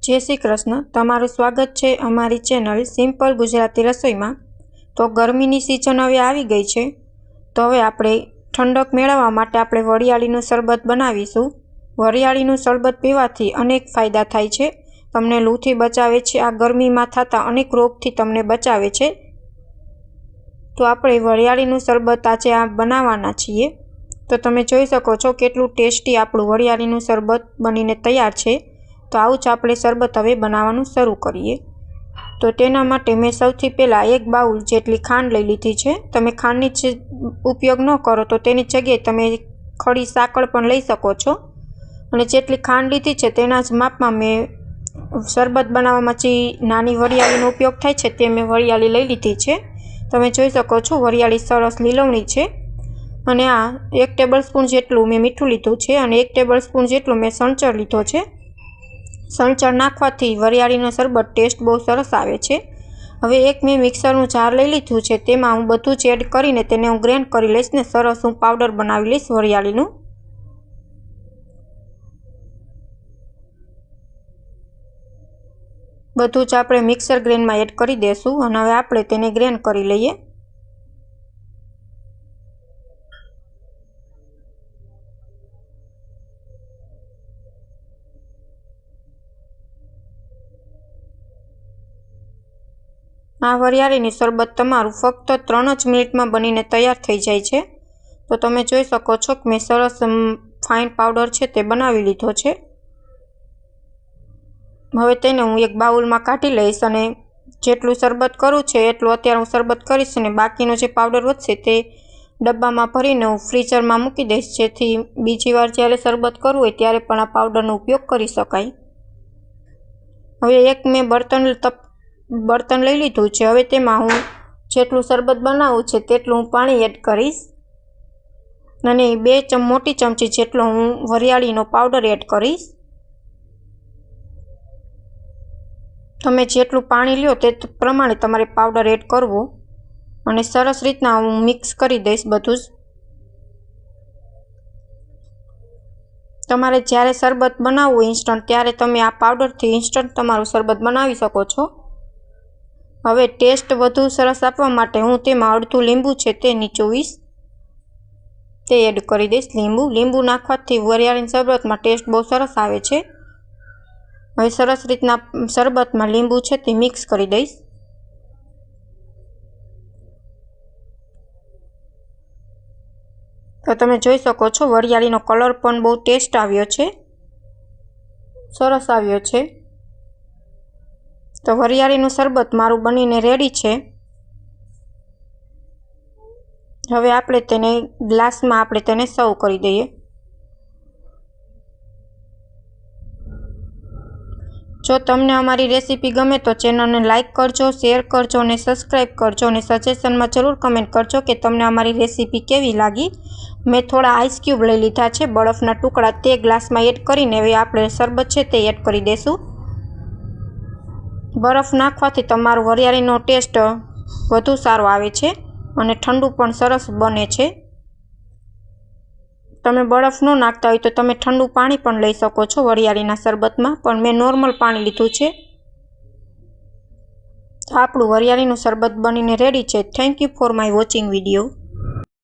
जय श्री कृष्ण। तमारुं स्वागत है अमारी चेनल सिम्पल गुजराती रसोई में। तो गर्मीनी सीजन हवे आवी गई है, तो हवे आपणे ठंडक मेळववा माटे आपणे वरियाळीनुं शरबत बनावीशुं। वरियाळीनुं शरबत पीवाथी अनेक फायदा थाय छे। तमने लूथी बचावे छे। आ गर्मीमां थता अनेक रोगथी तमने बचावे छे। तो आपणे वरियाळीनुं शरबत आजे आ बनाववाना छीए। तो तमे जोई शको छो केटलुं टेस्टी आपणुं वरियाळीनुं शरबत बनीने तैयार छे। तो आवुं ज आपणे शरबत हवे बनाववानुं शरू करीए। तो तेना माटे मैं सौथी पहेला 1 बाउल जेटली खांड लई लीधी छे। तमे खांडनी उपयोग न करो तो तेनी जग्याए तमे खड़ी साकळ पण लई शको छो। अने जेटली खांड लीधी छे तेना ज मापमां मैं शरबत बनाववामां जे नानी वरियाळीनो उपयोग थाय छे ते मैं वरियाळी लई लीधी छे। तमे जोई शको छो वरियाळी सरस लीलवणी छे। अने आ 1 टेबलस्पून जेटલું मैं मीठું लीधुं छे अने 1 टेबलस्पून जेटલું मैं संचर लीधो छे। संचर नाखवाथी वरियाळीनो शरबत टेस्ट बहुत सरस आवे छे। हवे एक मैं मिक्सरनुं जार लई लीधुं छे, तेमां हूँ बधुं ज एड करीने तेने हूँ ग्रेन्ड करी लईश ने सरस हूँ पाउडर बनावी लईश वरियाळीनुं। बधुं ज आपणे मिक्सर ग्रेन्ड में एड करी देशुं अने हवे आपणे तेने ग्रेन्ड करी लईए। आ वरियाळीनी शरबत तमारुं फक्त 3 ज मिनिट में बनीने तैयार थई जाय छे। तो तमे जोई शको छो कि मैं सरस फाइन पाउडर छे ते बनावी लीधो छे। हवे तेने हूँ एक बाउल में काढी लईश अने जेटलुं शरबत करूं छे एटलुं अत्यारे हूँ शरबत करीश अने बाकीनो जे पाउडर वधशे ते डब्बा में भरीने हूँ फ्रीजर में मूकी दईश, जेथी बीजी वार ज्यारे शरबत करवुं होय त्यारे पण आ पाउडरनो उपयोग करी शकाय। हवे एक मैं बर्तन लई लीधुं छे। हवे तेमां हूँ जेटलुं शरबत बनावुं छे तेटलुं हूँ पाणी एड करीश अने 2 मोटी चमची जेटलो हूँ वरियाळीनो पाउडर एड करीश। तमे जेटलुं पाणी ल्यो ते प्रमाणे तमारे पाउडर एड करवो अने सरस रीतना हूँ मिक्स करी दईश बधुं ज। तमारे ज्यारे शरबत बनाववुं इंस्टंट त्यारे तमे आ पाउडरथी इंस्टंट तमारुं शरबत बनावी शको छो। हवे टेस्ट वधु सरस आपवा माटे हूँ तेमां अडधुं લીંબુ छे ते नीचोवीश, ते एड करी दईश। લીંબુ नाखवाथी वरियाळीना शरबतमां टेस्ट बहुत सरस आवे छे। हवे सरस रीतना शरबतमां લીંબુ छे ते मिक्स करी दईश। तो तमे जोई शको छो वरियाळीनो कलर पण बहुत टेस्ट आव्यो छे, सरस आव्यो छे। तो वरियाळीनुं शरबत मारुं बनीने रेडी छे। हवे आपणे तेने ग्लास में आपणे तेने सर्व करी दईए। जो तमने अमारी रेसिपी गमे तो चेनल ने लाइक करजो, शेर करजो ने सब्सक्राइब करजो ने सजेशन में जरूर कमेंट करजो कि तमने अमारी रेसिपी केवी लागी। मैं थोड़ा आइस क्यूब लई लीधा छे, बरफना टुकड़ा, ते ग्लास में एड करीने हवे आपणे शरबत छे ते एड करी देशुं। बरफ नाखवाथी तमारुं वरियाळीनो टेस्ट वधु सारो आवे छे अने ठंडू पण सरस बने छे। तमे बरफ न नाखता होय तो तमे ठंडू पाणी पण लई शको छो वरियाळीना शरबतमां, पण मैं नॉर्मल पाणी लीधुं छे। आपणुं वरियाळीनुं शरबत बनीने रेडी छे। Thank you for my watching video.